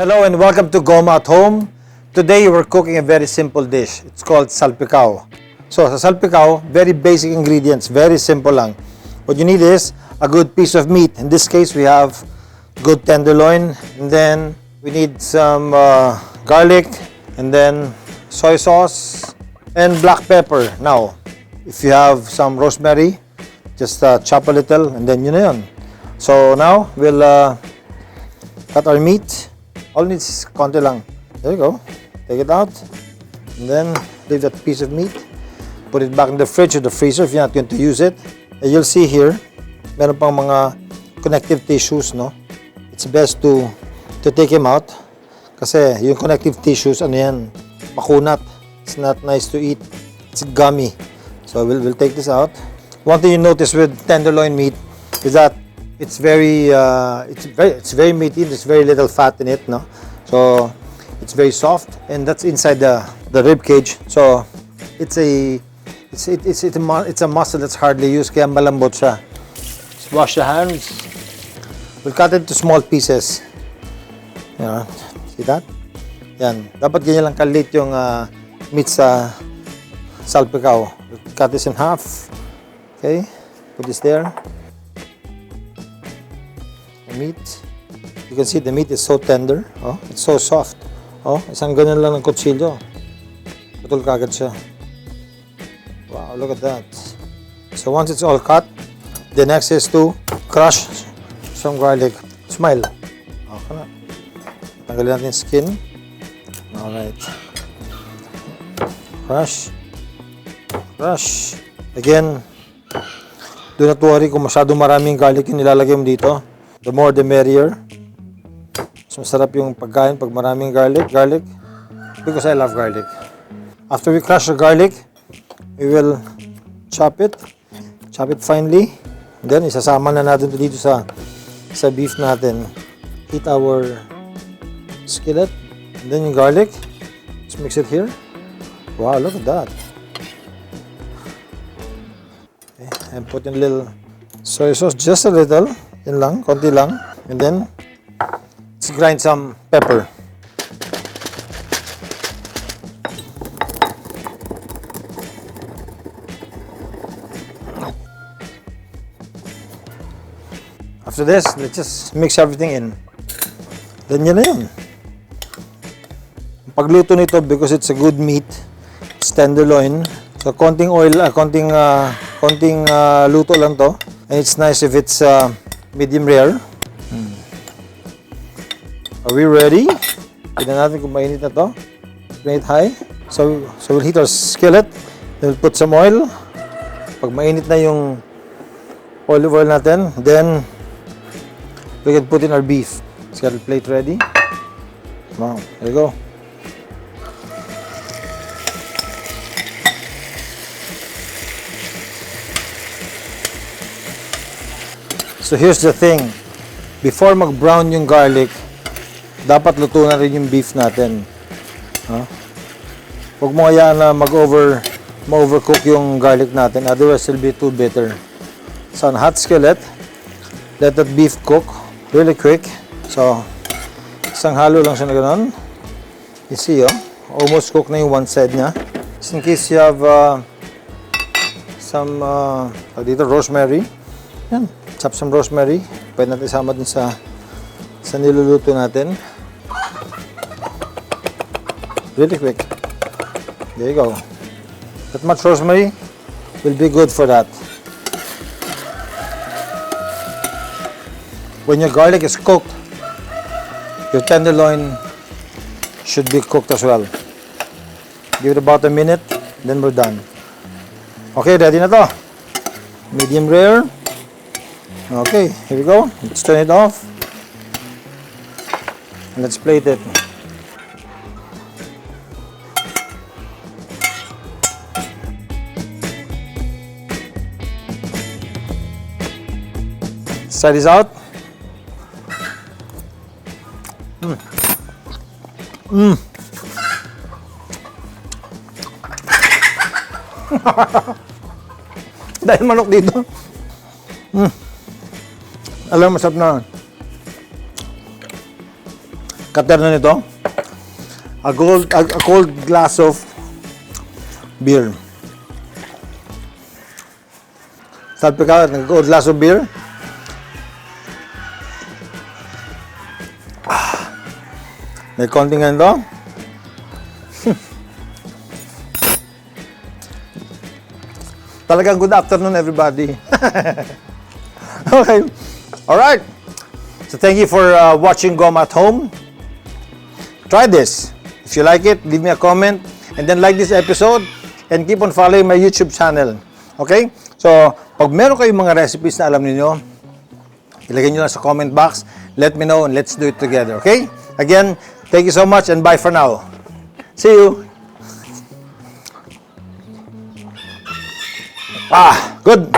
Hello and welcome to Goma at Home. Today we're cooking a very simple dish. It's called Salpicao. So sa Salpicao, very basic ingredients, very simple lang. What you need is a good piece of meat. In this case, we have good tenderloin, and then we need some garlic, and then soy sauce, and black pepper. Now, if you have some rosemary, just chop a little, and then yun na yun. So now, we'll cut our meat. All it needs is konti lang. There you go. Take it out. And then, leave that piece of meat. Put it back in the fridge or the freezer if you're not going to use it. And you'll see here, meron pang mga connective tissues, no? It's best to take them out. Kasi yung connective tissues, ano yan, makunat. It's not nice to eat. It's gummy. So we'll take this out. One thing you notice with tenderloin meat is that it's very meaty. There's very little fat in it, no? So it's very soft, and that's inside the rib cage. So it's a muscle that's hardly used, kaya malambot siya. Just wash your hands. We'll cut it into small pieces. Yeah, see that? Yan. Dapat ganyan lang kalit yung meat sa salpicao. We'll cut this in half. Okay, put this there. Meat. You can see the meat is so tender. Oh, it's so soft. Oh, isang ganyan lang ng kutsilyo. Putol kagad siya. Wow, look at that. So once it's all cut, the next is to crush some garlic. Smile. Okay na. Tanggalin natin yung skin. Alright. Crush. Crush. Again, do not worry kung masyadong maraming garlic yung nilalagay mo dito. The more the merrier. Mas masarap yung pagkain pag maraming garlic. Because I love garlic. After we crush the garlic, we will chop it finely. Then isasama na natin ito dito sa beef natin. Heat our skillet. And then yung garlic. Let's mix it here. Wow, look at that. Okay, and put in a little soy sauce, just a little. Yan lang, konti lang. And then, let's grind some pepper. After this, let's just mix everything in. Then yan na yun. Pagluto nito, because it's a good meat, it's tenderloin. So, konting oil, konting luto lang to. And it's nice if it's medium rare. Are we ready? Tignan natin kung mainit na to. Mainit high. So we'll heat our skillet. Then we'll put some oil. Pag mainit na yung olive oil natin, then we can put in our beef. Let's get the plate ready. Wow, there you go. So here's the thing, before mag-brown yung garlic, dapat luto na rin yung beef natin. Huwag mo kaya na ma-overcook yung garlic natin, otherwise it'll be too bitter. So on hot skillet, let that beef cook really quick. So isang halo lang siya na gano'n. You see, almost cook na yung one side niya. Just in case you have some dito, rosemary. Yan. Chop some rosemary. Pwede natin isama din sa niluluto natin. Really quick. There you go. That much rosemary will be good for that. When your garlic is cooked, your tenderloin should be cooked as well. Give it about a minute, then we're done. Okay, ready na to. Medium rare. Okay, here we go. Let's turn it off. And let's plate it. Let's try this out. Dahil manok dito. Alam, masarap na. katerno nito, a cold glass of beer. Salpicao, a cold glass of beer. May konting ganito. Talagang good afternoon, everybody. Okay. Alright. So thank you for watching Goma at Home. Try this. If you like it, leave me a comment. And then like this episode. And keep on following my YouTube channel. Okay? So, pag meron kayong mga recipes na alam niyo, ilagay nyo lang sa comment box. Let me know and let's do it together. Okay? Again, thank you so much and bye for now. See you. Good.